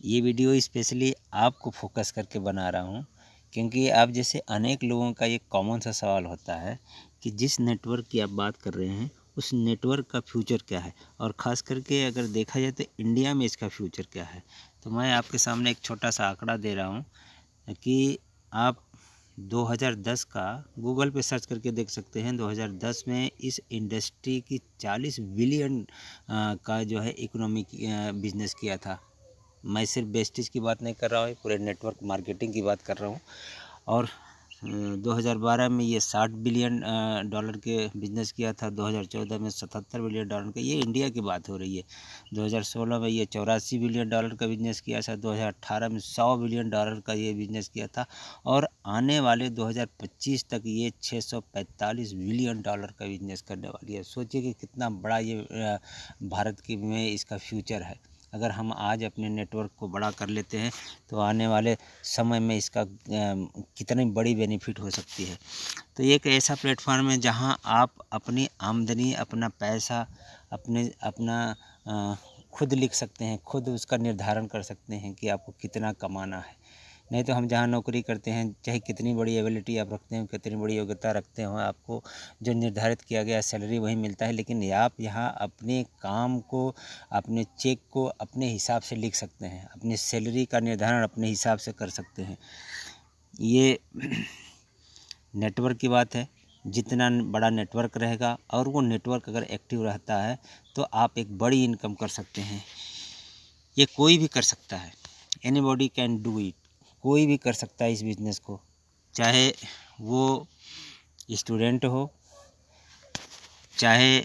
ये video specially आपको focus करके बना रहा हूँ, क्योंकि आप जैसे अनेक लोगों का ये कॉमन सा सवाल होता है कि जिस नेटवर्क की आप बात कर रहे हैं उस नेटवर्क का फ्यूचर क्या है, और ख़ास करके अगर देखा जाए तो इंडिया में इसका फ्यूचर क्या है। तो मैं आपके सामने एक छोटा सा आंकड़ा दे रहा हूँ कि आप 2010 का गूगल पे सर्च करके देख सकते हैं। 2010 में इस इंडस्ट्री की 40 बिलियन का जो है इकोनॉमिक बिजनेस किया था। मैं सिर्फ वेस्टेज की बात नहीं कर रहा हूँ, पूरे नेटवर्क मार्केटिंग की बात कर रहा हूँ। और 2012 में ये 60 बिलियन डॉलर के बिजनेस किया था। 2014 में 77 बिलियन डॉलर का, ये इंडिया की बात हो रही है। 2016 में ये 84 बिलियन डॉलर का बिजनेस किया था। 2018 में 100 बिलियन डॉलर का ये बिजनेस किया था, और आने वाले 2025 तक ये 645 बिलियन डॉलर का बिजनेस करने वाली है। सोचिए कि कितना बड़ा ये भारत के में इसका फ्यूचर है। अगर हम आज अपने नेटवर्क को बड़ा कर लेते हैं तो आने वाले समय में इसका कितनी बड़ी बेनिफिट हो सकती है। तो ये एक ऐसा प्लेटफॉर्म है जहां आप अपनी आमदनी, अपना पैसा, अपना खुद लिख सकते हैं, खुद उसका निर्धारण कर सकते हैं कि आपको कितना कमाना है। नहीं तो हम जहाँ नौकरी करते हैं, चाहे कितनी बड़ी एबिलिटी आप रखते हो, कितनी बड़ी योग्यता रखते हो, आपको जो निर्धारित किया गया सैलरी वही मिलता है। लेकिन आप यहाँ अपने काम को, अपने चेक को अपने हिसाब से लिख सकते हैं, अपनी सैलरी का निर्धारण अपने हिसाब से कर सकते हैं। ये नेटवर्क की बात है। जितना बड़ा नेटवर्क रहेगा और वो नेटवर्क अगर एक्टिव रहता है तो आप एक बड़ी इनकम कर सकते हैं। ये कोई भी कर सकता है, एनीबॉडी कैन डू इट। कोई भी कर सकता है इस बिज़नेस को, चाहे वो स्टूडेंट हो, चाहे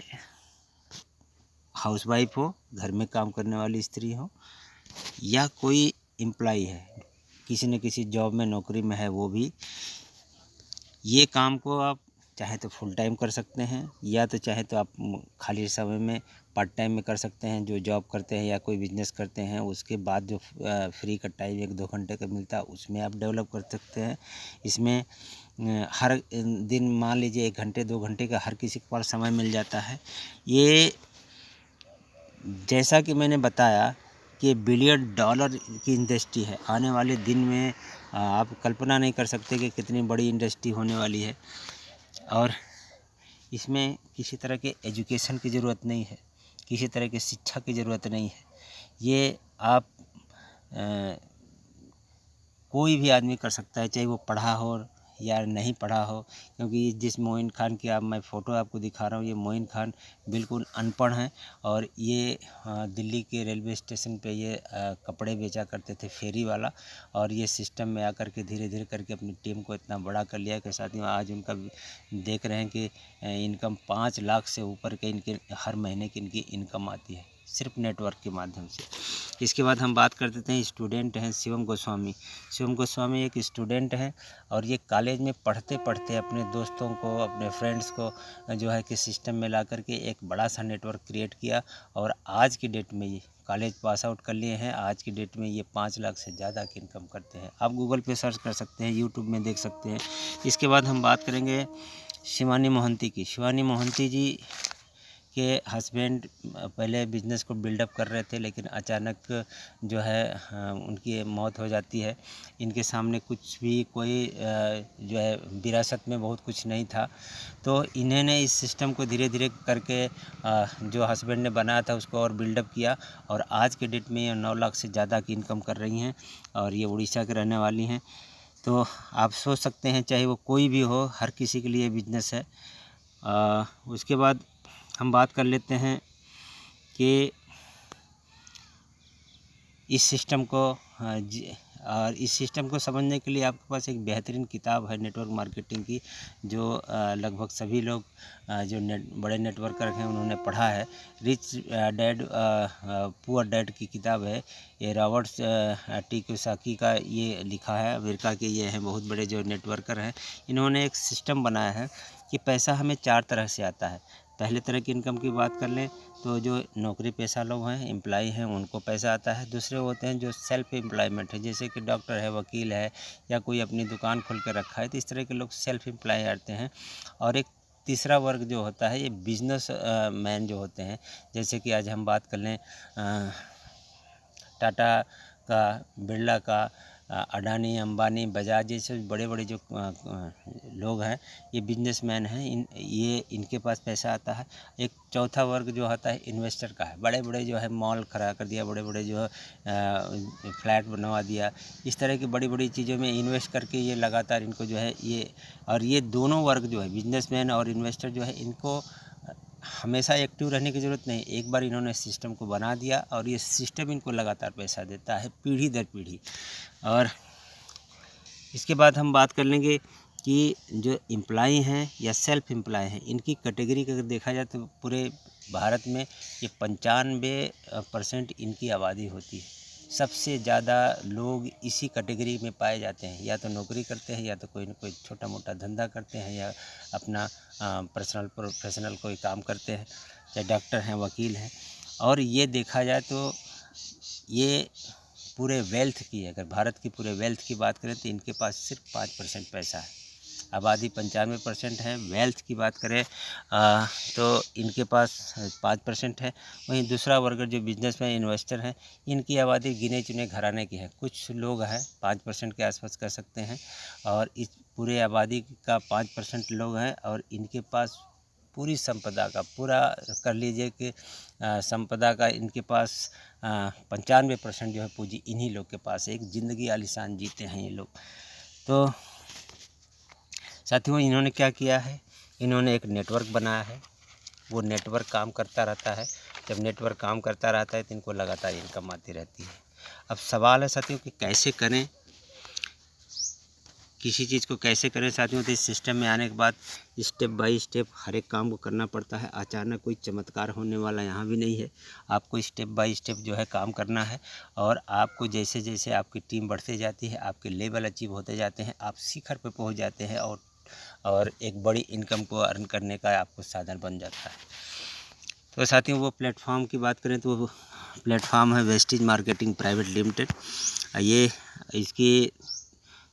हाउसवाइफ हो, घर में काम करने वाली स्त्री हो, या कोई एम्प्लॉई है, किसी न किसी जॉब में, नौकरी में है वो भी। ये काम को आप चाहे तो फुल टाइम कर सकते हैं, या तो चाहे तो आप खाली समय में पार्ट टाइम में कर सकते हैं। जो जॉब करते हैं या कोई बिजनेस करते हैं उसके बाद जो फ्री का टाइम 1-2 घंटे का मिलता है उसमें आप डेवलप कर सकते हैं। इसमें हर दिन मान लीजिए 1 घंटे 2 घंटे का हर किसी के पास समय मिल जाता है। ये जैसा कि मैंने बताया कि बिलियन डॉलर की इंडस्ट्री है। आने वाले दिन में आप कल्पना नहीं कर सकते कि कितनी बड़ी इंडस्ट्री होने वाली है। और इसमें किसी तरह के एजुकेशन की ज़रूरत नहीं है, किसी तरह की शिक्षा की ज़रूरत नहीं है। ये आप कोई भी आदमी कर सकता है, चाहे वो पढ़ा हो या नहीं पढ़ा हो। क्योंकि जिस मोइन खान की मैं फ़ोटो आपको दिखा रहा हूँ, ये मोइन खान बिल्कुल अनपढ़ हैं, और ये दिल्ली के रेलवे स्टेशन पे ये कपड़े बेचा करते थे, फेरी वाला। और ये सिस्टम में आकर के धीरे धीरे करके अपनी टीम को इतना बड़ा कर लिया कि साथ ही आज उनका देख रहे हैं कि इनकम 5 लाख से ऊपर के इनके हर महीने की इनकी इनकम आती है, सिर्फ नेटवर्क के माध्यम से। इसके बाद हम बात कर देते हैं, स्टूडेंट हैं शिवम गोस्वामी। शिवम गोस्वामी एक स्टूडेंट हैं, और ये कॉलेज में पढ़ते पढ़ते अपने दोस्तों को, अपने फ्रेंड्स को जो है कि सिस्टम में ला करके एक बड़ा सा नेटवर्क क्रिएट किया। और आज की डेट में ये कॉलेज पास आउट कर लिए हैं। आज की डेट में ये 5 लाख से ज़्यादा की इनकम करते हैं। आप गूगल पे सर्च कर सकते हैं, यूट्यूब में देख सकते हैं। इसके बाद हम बात करेंगे शिवानी मोहंती की। शिवानी मोहंती जी के हस्बैंड पहले बिज़नेस को बिल्डअप कर रहे थे, लेकिन अचानक जो है उनकी मौत हो जाती है। इनके सामने कुछ भी कोई जो है विरासत में बहुत कुछ नहीं था। तो इन्होंने इस सिस्टम को धीरे धीरे करके जो हस्बैंड ने बनाया था उसको और बिल्डअप किया, और आज के डेट में ये 9 लाख से ज़्यादा की इनकम कर रही हैं, और ये उड़ीसा के रहने वाली हैं। तो आप सोच सकते हैं, चाहे वो कोई भी हो, हर किसी के लिए बिजनेस है। उसके बाद हम बात कर लेते हैं कि इस सिस्टम को और इस सिस्टम को समझने के लिए आपके पास एक बेहतरीन किताब है नेटवर्क मार्केटिंग की, जो लगभग सभी लोग जो बड़े नेटवर्कर हैं उन्होंने पढ़ा है। रिच डैड पुअर डैड की किताब है। ये रॉबर्ट टी कियोसाकी का ये लिखा है। अमेरिका के ये हैं बहुत बड़े जो नेटवर्कर हैं। इन्होंने एक सिस्टम बनाया है कि पैसा हमें 4 तरह से आता है। पहले तरह की इनकम की बात कर लें तो जो नौकरी पेशा लोग हैं, एम्प्लॉई हैं, उनको पैसा आता है। दूसरे होते हैं जो सेल्फ एम्प्लॉयमेंट है, जैसे कि डॉक्टर है, वकील है, या कोई अपनी दुकान खोल कर रखा है, तो इस तरह के लोग सेल्फ एम्प्लॉय आते हैं। और एक तीसरा वर्ग जो होता है ये बिजनेस मैन जो होते हैं, जैसे कि आज हम बात कर लें टाटा का, बिरला का, अडानी, अंबानी, बजाज जैसे बड़े बड़े जो लोग हैं, ये बिजनेसमैन हैं, ये इनके पास पैसा आता है। एक चौथा वर्ग जो आता है इन्वेस्टर का है, बड़े बड़े जो है मॉल खड़ा कर दिया, बड़े बड़े जो है फ्लैट बनवा दिया, इस तरह की बड़ी बड़ी चीज़ों में इन्वेस्ट करके ये लगातार इनको जो है ये दोनों वर्ग जो है बिजनेसमैन और इन्वेस्टर जो है, इनको हमेशा एक्टिव रहने की ज़रूरत नहीं। एक बार इन्होंने सिस्टम को बना दिया और ये सिस्टम इनको लगातार पैसा देता है पीढ़ी दर पीढ़ी। और इसके बाद हम बात कर लेंगे कि जो एम्प्लॉई हैं या सेल्फ एम्प्लॉय हैं, इनकी कैटेगरी का अगर देखा जाए तो पूरे भारत में ये 95% इनकी आबादी होती है। सबसे ज़्यादा लोग इसी कैटेगरी में पाए जाते हैं, या तो नौकरी करते हैं, या तो कोई न कोई छोटा मोटा धंधा करते हैं, या अपना पर्सनल प्रोफेशनल कोई काम करते हैं, चाहे डॉक्टर हैं, वकील हैं। और ये देखा जाए तो ये पूरे वेल्थ की, अगर भारत की पूरे वेल्थ की बात करें तो इनके पास सिर्फ 5% पैसा है। आबादी 95% है। वेल्थ की बात करें तो इनके पास 5% है। वहीं दूसरा वर्ग जो बिजनेसमैन इन्वेस्टर हैं, इनकी आबादी गिने चुने घराने की है। कुछ लोग हैं 5% के आसपास कह सकते हैं, और इस पूरे आबादी का 5% लोग हैं, और इनके पास पूरी संपदा का, पूरा कर लीजिए कि संपदा का इनके पास 95% जो है पूंजी इन्हीं लोग के पास है। एक ज़िंदगी आलीशान जीते हैं ये लोग। तो साथियों, इन्होंने क्या किया है, इन्होंने एक नेटवर्क बनाया है। वो नेटवर्क काम करता रहता है। जब नेटवर्क काम करता रहता है तो इनको लगातार इनकम आती रहती है। अब सवाल है साथियों कि कैसे करें, किसी चीज़ को कैसे करें साथियों। तो इस सिस्टम में आने के बाद स्टेप बाय स्टेप हर एक काम को करना पड़ता है। अचानक कोई चमत्कार होने वाला यहाँ भी नहीं है। आपको स्टेप बाय स्टेप जो है काम करना है, और आपको जैसे जैसे आपकी टीम बढ़ती जाती है, आपके लेवल अचीव होते जाते हैं, आप शिखर पर पहुँच जाते हैं, और एक बड़ी इनकम को अर्न करने का आपको साधन बन जाता है। तो साथियों, वो प्लेटफॉर्म की बात करें तो वो प्लेटफॉर्म है वेस्टेज मार्केटिंग प्राइवेट लिमिटेड। ये इसकी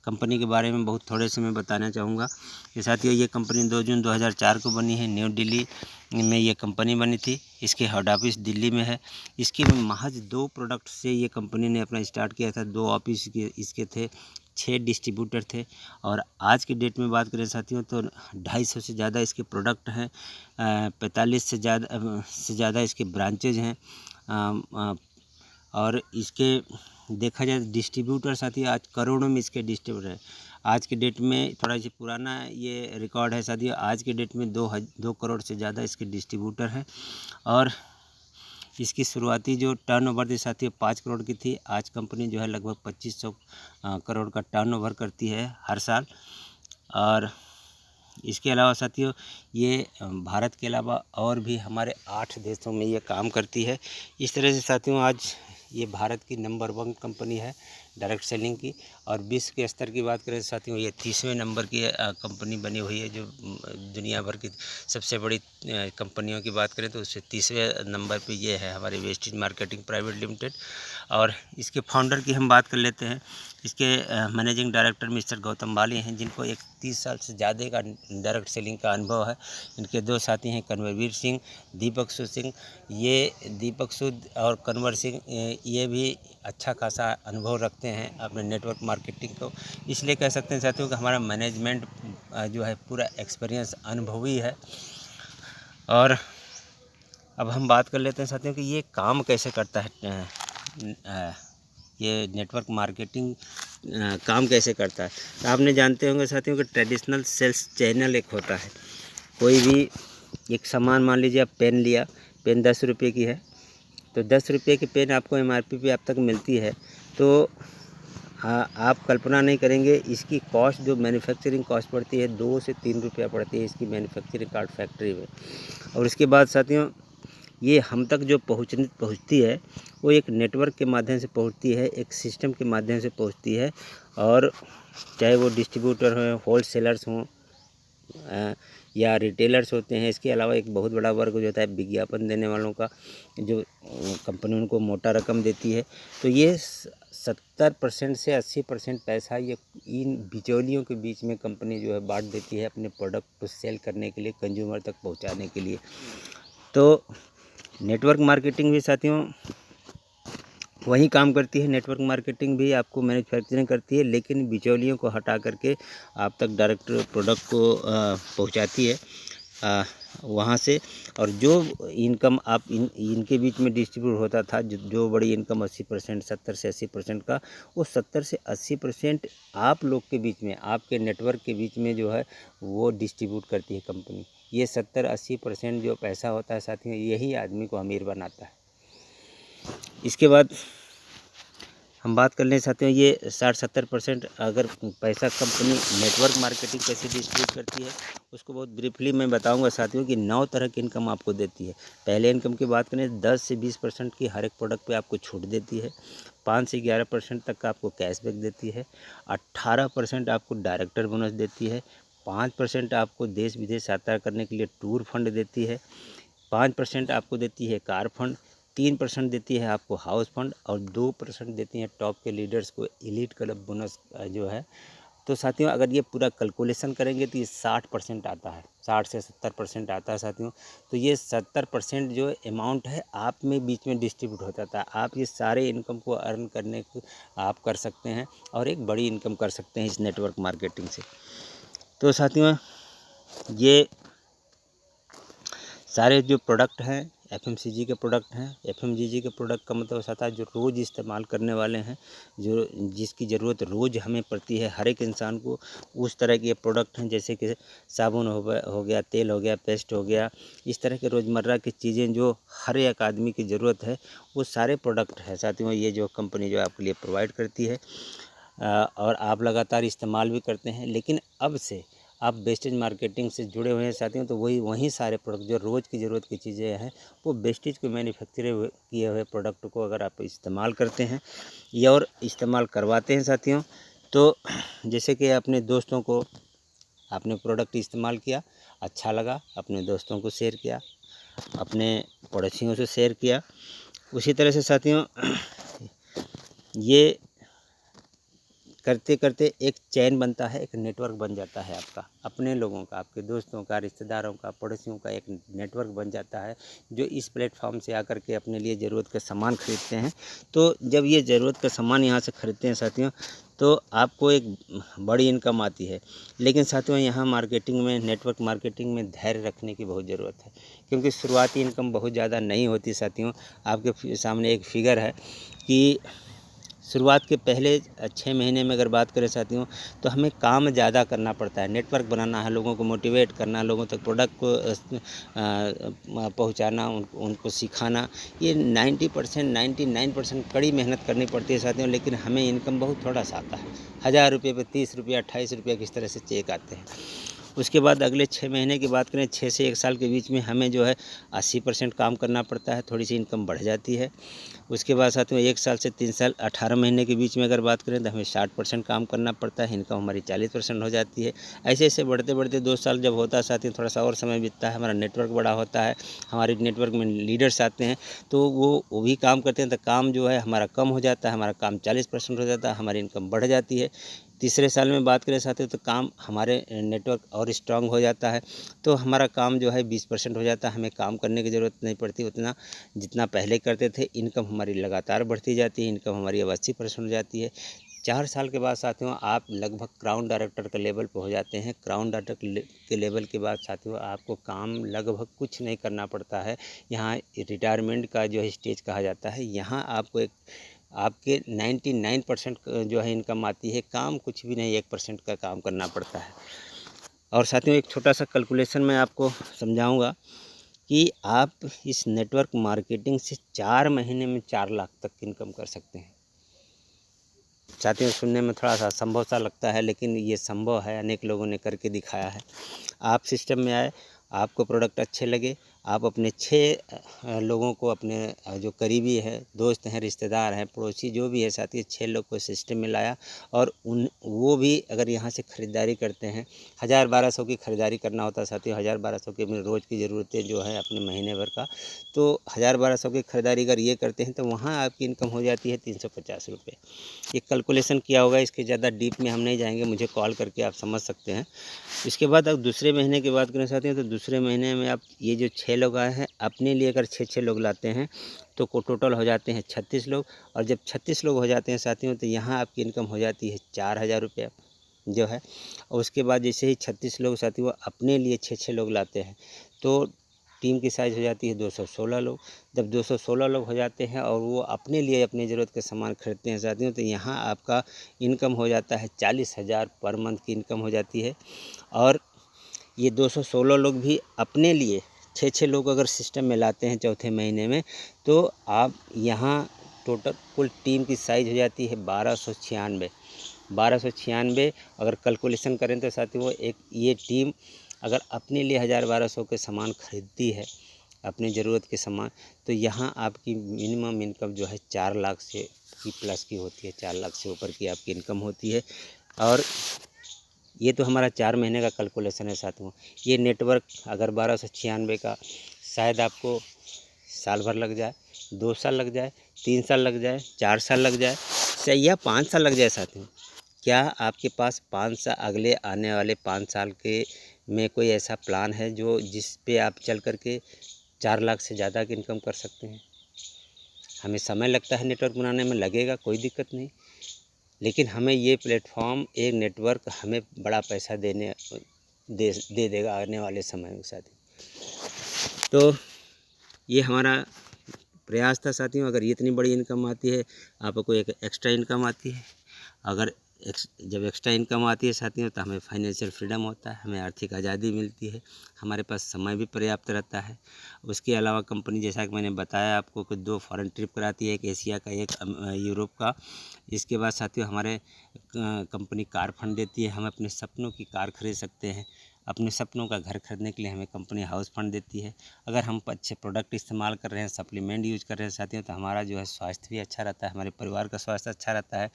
कंपनी के बारे में बहुत थोड़े से मैं बताना चाहूँगा कि साथियों, ये कंपनी 2 जून 2004 को बनी है। न्यू दिल्ली में ये कंपनी बनी थी। इसके हेड ऑफिस दिल्ली में है। इसके महज 2 प्रोडक्ट से ये कंपनी ने अपना स्टार्ट किया था। 2 ऑफिस इसके थे, 6 डिस्ट्रीब्यूटर थे, और आज की डेट में बात करें साथियों तो 250 से ज़्यादा इसके प्रोडक्ट हैं। 45 से ज़्यादा इसके ब्रांचेज हैं। और इसके देखा जाए डिस्ट्रीब्यूटर साथी आज करोड़ों में इसके डिस्ट्रीब्यूटर है। आज के डेट में थोड़ा सा पुराना ये रिकॉर्ड है साथी, आज के डेट में 2 करोड़ से ज़्यादा इसके डिस्ट्रीब्यूटर हैं। और इसकी शुरुआती जो टर्नओवर थी साथी 5 करोड़ की थी। आज कंपनी जो है लगभग 2500 करोड़ का टर्नओवर करती है हर साल। और इसके अलावा साथियों, ये भारत के अलावा और भी हमारे 8 देशों में ये काम करती है। इस तरह से साथियों, आज ये भारत की नंबर 1 कंपनी है डायरेक्ट सेलिंग की। और विश्व के स्तर की बात करें साथियों, ये 30वें नंबर की कंपनी बनी हुई है। जो दुनिया भर की सबसे बड़ी कंपनियों की बात करें तो उससे 30वें नंबर पे ये है हमारी वेस्टेज मार्केटिंग प्राइवेट लिमिटेड। और इसके फाउंडर की हम बात कर लेते हैं। इसके मैनेजिंग डायरेक्टर मिस्टर गौतम बाली हैं, जिनको 30 साल से ज़्यादा का डायरेक्ट सेलिंग का अनुभव है। इनके 2 साथी हैं कन्वरवीर सिंह, दीपक सूद सिंह। ये दीपक सूद और कन्वर सिंह ये भी अच्छा खासा अनुभव रखते हैं अपने नेटवर्क मार्केटिंग को। इसलिए कह सकते हैं साथियों कि हमारा मैनेजमेंट जो है पूरा एक्सपीरियंस अनुभवी है। और अब हम बात कर लेते हैं साथियों कि ये काम कैसे करता है, ये नेटवर्क मार्केटिंग काम कैसे करता है। तो आपने जानते होंगे साथियों कि ट्रेडिशनल सेल्स चैनल एक होता है। कोई भी एक सामान, मान लीजिए आप पेन लिया, पेन 10 रुपये की है, तो 10 रुपये की पेन आपको MRP पे अब तक मिलती है। तो आप कल्पना नहीं करेंगे इसकी कॉस्ट, जो मैन्युफैक्चरिंग कॉस्ट पड़ती है 2 से 3 रुपया पड़ती है इसकी मैन्युफैक्चरिंग कार्ड फैक्ट्री में। और इसके बाद साथियों, ये हम तक जो पहुंचती है वो एक नेटवर्क के माध्यम से पहुंचती है, एक सिस्टम के माध्यम से पहुंचती है। और चाहे वो डिस्ट्रीब्यूटर हों, होलसेलर्स हों या रिटेलर्स होते हैं। इसके अलावा एक बहुत बड़ा वर्ग जो होता है विज्ञापन देने वालों का, जो कंपनी उनको मोटा रकम देती है। तो ये 70% से 80% पैसा ये इन बिचौलियों के बीच में कंपनी जो है बांट देती है अपने प्रोडक्ट को सेल करने के लिए, कंज्यूमर तक पहुंचाने के लिए। तो नेटवर्क मार्केटिंग भी साथियों वही काम करती है। नेटवर्क मार्केटिंग भी आपको मैन्युफैक्चरिंग करती है, लेकिन बिचौलियों को हटा करके आप तक डायरेक्ट प्रोडक्ट को पहुंचाती है वहाँ से। और जो इनकम आप इनके बीच में डिस्ट्रीब्यूट होता था, जो बड़ी इनकम 80%, 70 से 80% का, वो 70 से 80% आप लोग के बीच में, आपके नेटवर्क के बीच में जो है वो डिस्ट्रीब्यूट करती है कंपनी। ये 70-80% जो पैसा होता है साथियों, यही आदमी को अमीर बनाता है। इसके बाद हम बात कर लें साथियों, ये 60-70% अगर पैसा कंपनी नेटवर्क मार्केटिंग कैसे डिस्ट्रीब्यूट करती है, उसको बहुत ब्रीफली मैं बताऊंगा साथियों कि 9 तरह की इनकम आपको देती है। पहले इनकम की बात करें, 10 से 20% की हर एक प्रोडक्ट पे आपको छूट देती है। 5 से 11% तक का आपको कैशबैक देती है। 18% आपको डायरेक्टर बोनस देती है। 5% आपको देश विदेश यात्रा करने के लिए टूर फंड देती है। 5% आपको देती है कार फंड। 3% देती है आपको हाउस फंड, और 2% देती हैं टॉप के लीडर्स को एलीट क्लब बोनस जो है। तो साथियों अगर ये पूरा कैलकुलेशन करेंगे तो ये 60% आता है, 60 से 70% आता है साथियों। तो ये 70% जो अमाउंट है आप में बीच में डिस्ट्रीब्यूट हो जाता है। आप ये सारे इनकम को अर्न करने को आप कर सकते हैं और एक बड़ी इनकम कर सकते हैं इस नेटवर्क मार्केटिंग से। तो साथियों ये सारे जो प्रोडक्ट हैं एफएमसीजी के प्रोडक्ट हैं। एफएमसीजी के प्रोडक्ट का मतलब होता है जो रोज़ इस्तेमाल करने वाले हैं, जो जिसकी ज़रूरत रोज़ हमें पड़ती है हर एक इंसान को, उस तरह के प्रोडक्ट हैं। जैसे कि साबुन हो गया, तेल हो गया, पेस्ट हो गया, इस तरह के रोज़मर्रा की चीज़ें जो हर एक आदमी की ज़रूरत है, वो सारे प्रोडक्ट हैं साथियों ये जो कंपनी जो आपके लिए प्रोवाइड करती है। और आप लगातार इस्तेमाल भी करते हैं। लेकिन अब से आप वेस्टेज मार्केटिंग से जुड़े हुए हैं साथियों, तो वहीं सारे प्रोडक्ट जो रोज़ की ज़रूरत की चीज़ें हैं, वो वेस्टेज को मैन्युफैक्चर किए हुए प्रोडक्ट को अगर आप इस्तेमाल करते हैं या और इस्तेमाल करवाते हैं साथियों, तो जैसे कि अपने दोस्तों को आपने प्रोडक्ट इस्तेमाल किया, अच्छा लगा, अपने दोस्तों को शेयर किया, अपने पड़ोसियों से शेयर किया। उसी तरह से साथियों ये करते करते एक चैन बनता है, एक नेटवर्क बन जाता है आपका, अपने लोगों का, आपके दोस्तों का, रिश्तेदारों का, पड़ोसियों का एक नेटवर्क बन जाता है, जो इस प्लेटफॉर्म से आकर के अपने लिए ज़रूरत का सामान खरीदते हैं। तो जब ये ज़रूरत का सामान यहाँ से खरीदते हैं साथियों, तो आपको एक बड़ी इनकम आती है। लेकिन साथियों यहाँ मार्केटिंग में, नेटवर्क मार्केटिंग में धैर्य रखने की बहुत ज़रूरत है, क्योंकि शुरुआती इनकम बहुत ज़्यादा नहीं होती साथियों। आपके सामने एक फिगर है कि शुरुआत के पहले 6 महीने में अगर बात करें साथियों, तो हमें काम ज़्यादा करना पड़ता है। नेटवर्क बनाना है, लोगों को मोटिवेट करना, लोगों तक प्रोडक्ट को पहुंचाना, उनको सिखाना, ये 90%, 99% कड़ी मेहनत करनी पड़ती है साथियों। लेकिन हमें इनकम बहुत थोड़ा सा आता है। 1000 रुपये पे 30 रुपया, 28 रुपया किस तरह से चेक आते हैं। उसके बाद अगले 6 महीने की बात करें, 6 से 1 साल के बीच में हमें जो है 80% काम करना पड़ता है, थोड़ी सी इनकम बढ़ जाती है। उसके बाद साथियों 1 साल से 3 साल 18 महीने के बीच में अगर बात करें तो हमें 60% काम करना पड़ता है, इनकम हमारी 40% हो जाती है। ऐसे ऐसे बढ़ते बढ़ते 2 साल जब होता है साथियों, थोड़ा सा और समय बीतता है, हमारा नेटवर्क बड़ा होता है, हमारे नेटवर्क में लीडर्स आते हैं, तो वो भी काम करते हैं, तो काम जो है हमारा कम हो जाता है, हमारा काम 40% हो जाता है, हमारी इनकम बढ़ जाती है। तीसरे साल में बात करें साथियों, तो काम हमारे नेटवर्क और स्ट्रांग हो जाता है, तो हमारा काम जो है 20% हो जाता है, हमें काम करने की ज़रूरत नहीं पड़ती उतना जितना पहले करते थे। इनकम हमारी लगातार बढ़ती जाती है, इनकम हमारी अब 80% हो जाती है। 4 साल के बाद साथियों आप लगभग क्राउन डायरेक्टर के लेवल पर हो जाते हैं। क्राउन डायरेक्टर के लेवल के बाद साथियों आपको काम लगभग कुछ नहीं करना पड़ता है। यहाँ रिटायरमेंट का जो है स्टेज कहा जाता है, यहाँ आपको एक आपके 99% जो है इनकम आती है। काम कुछ भी नहीं, 1% का काम करना पड़ता है। और साथियों एक छोटा सा कैलकुलेशन मैं आपको समझाऊंगा कि आप इस नेटवर्क मार्केटिंग से 4 महीने में 4 लाख तक की इनकम कर सकते हैं। साथियों सुनने में थोड़ा सा असंभव सा लगता है, लेकिन ये संभव है, अनेक लोगों ने करके दिखाया है। आप सिस्टम में आए, आपको प्रोडक्ट अच्छे लगे, आप अपने 6 लोगों को, अपने जो करीबी है, दोस्त हैं, रिश्तेदार हैं, पड़ोसी जो भी है साथी, 6 लोग को सिस्टम में लाया, और वो भी अगर यहाँ से ख़रीदारी करते हैं, 1000-1200 की ख़रीदारी करना होता है साथियों। 1000-1200 की अपनी रोज़ की ज़रूरतें जो है अपने महीने भर का, तो 1000-1200 की ख़रीदारी अगर ये करते हैं तो वहाँ आपकी इनकम हो जाती है 350 रुपये। ये कैलकुलेशन किया होगा, इसके ज़्यादा डीप में हम नहीं जाएंगे, मुझे कॉल करके आप समझ सकते हैं। इसके बाद अब दूसरे महीने की बात करें साथियों, तो दूसरे महीने में आप ये जो 6 लोग आए हैं, अपने लिए अगर 6 लोग लाते हैं तो टोटल हो जाते हैं 36 लोग। और जब 36 लोग हो जाते हैं साथियों तो यहाँ आपकी इनकम हो जाती है 4000 रुपया जो है। और उसके बाद जैसे ही 36 लोग साथियों अपने लिए 6 लोग लाते हैं तो टीम की साइज़ हो जाती है 216 लोग। जब 216 लोग हो जाते हैं और वो अपने लिए अपनी ज़रूरत के सामान खरीदते हैं साथियों तो यहाँ आपका इनकम हो जाता है 40,000 पर मंथ की इनकम हो जाती है। और ये 216 लोग भी अपने लिए 6 लोग अगर सिस्टम में लाते हैं चौथे महीने में तो आप यहाँ टोटल कुल टीम की साइज़ हो जाती है 1296। अगर कैलकुलेशन करें तो साथियों एक ये टीम अगर अपने लिए 1000-1200 के सामान खरीदती है अपनी ज़रूरत के सामान तो यहाँ आपकी मिनिमम इनकम जो है 4 लाख से की प्लस की होती है, 4 लाख से ऊपर की आपकी इनकम होती है। और ये तो हमारा 4 महीने का कैलकुलेशन है साथियों। ये नेटवर्क अगर 1296 का शायद आपको साल भर लग जाए, 2 साल लग जाए, 3 साल लग जाए, 4 साल लग जाए या 5 साल लग जाए साथियों। क्या आपके पास 5 साल अगले आने वाले 5 साल के में कोई ऐसा प्लान है जो जिस पे आप चल कर के 4 लाख से ज़्यादा की इनकम कर सकते हैं? हमें समय लगता है नेटवर्क बनाने में, लगेगा, कोई दिक्कत नहीं, लेकिन हमें ये प्लेटफॉर्म एक नेटवर्क हमें बड़ा पैसा दे देगा आने वाले समय में साथियों। तो ये हमारा प्रयास था साथियों। अगर इतनी बड़ी इनकम आती है, आपको एक एक्स्ट्रा इनकम आती है, अगर जब एक्स्ट्रा इनकम आती है साथियों तो हमें फाइनेंशियल फ्रीडम होता है, हमें आर्थिक आज़ादी मिलती है, हमारे पास समय भी पर्याप्त रहता है। उसके अलावा कंपनी जैसा कि मैंने बताया आपको कि 2 फॉरेन ट्रिप कराती है, एक एशिया का, एक यूरोप का। इसके बाद साथियों हमारे कंपनी कार फंड देती है, हम अपने सपनों की कार खरीद सकते हैं। अपने सपनों का घर खरीदने के लिए हमें कंपनी हाउस फंड देती है। अगर हम अच्छे प्रोडक्ट इस्तेमाल कर रहे हैं, सप्लीमेंट यूज कर रहे हैं साथियों तो हमारा जो है स्वास्थ्य भी अच्छा रहता है, हमारे परिवार का स्वास्थ्य अच्छा रहता है।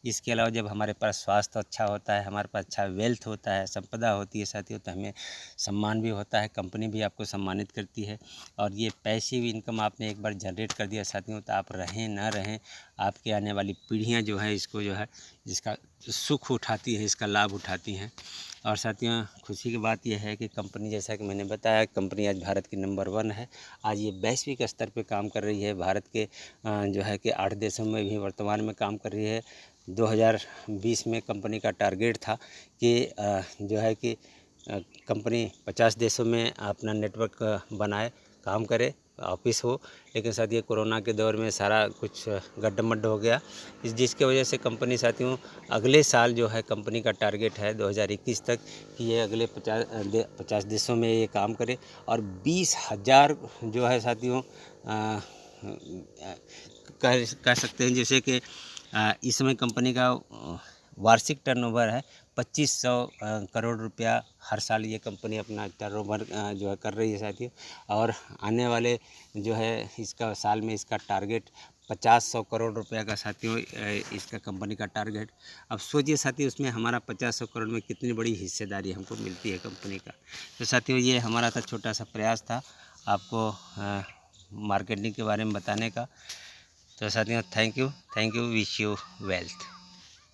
इसके अलावा जब हमारे पास स्वास्थ्य अच्छा होता है, हमारे पास अच्छा वेल्थ होता है, संपदा होती है साथियों तो हमें सम्मान भी होता है, कंपनी भी आपको सम्मानित करती है। और ये पैसिव इनकम आपने एक बार जनरेट कर दिया साथियों तो आप रहें ना रहें, आपके आने वाली पीढ़ियाँ जो है इसको जो है इसका सुख उठाती है, इसका लाभ उठाती हैं। और साथियों खुशी की बात यह है कि कंपनी जैसा कि मैंने बताया कंपनी आज भारत की नंबर 1 है। आज ये वैश्विक स्तर पे काम कर रही है, भारत के जो है कि 8 देशों में भी वर्तमान में काम कर रही है। 2020 में कंपनी का टारगेट था कि जो है कि कंपनी 50 देशों में अपना नेटवर्क बनाए, काम करे, ऑफिस हो। लेकिन साथ ये कोरोना के दौर में सारा कुछ गड्ढा-मड्ढ हो गया, जिसके वजह से कंपनी साथियों अगले साल जो है कंपनी का टारगेट है 2021 तक कि ये अगले 50 देशों में ये काम करे और 20,000 जो है साथियों कह सकते हैं जैसे कि इस समय कंपनी का वार्षिक टर्नओवर है 2500 करोड़ रुपया हर साल ये कंपनी अपना टर्नओवर जो है कर रही है साथियों। और आने वाले जो है इसका साल में इसका टारगेट 50-100 करोड़ रुपया का साथियों इसका कंपनी का टारगेट। अब सोचिए साथियों उसमें हमारा 50-100 करोड़ में कितनी बड़ी हिस्सेदारी हमको मिलती है कंपनी का। तो साथियों ये हमारा था छोटा सा प्रयास था आपको मार्केटिंग के बारे में बताने का। तो साथियों thank you, wish you wealth.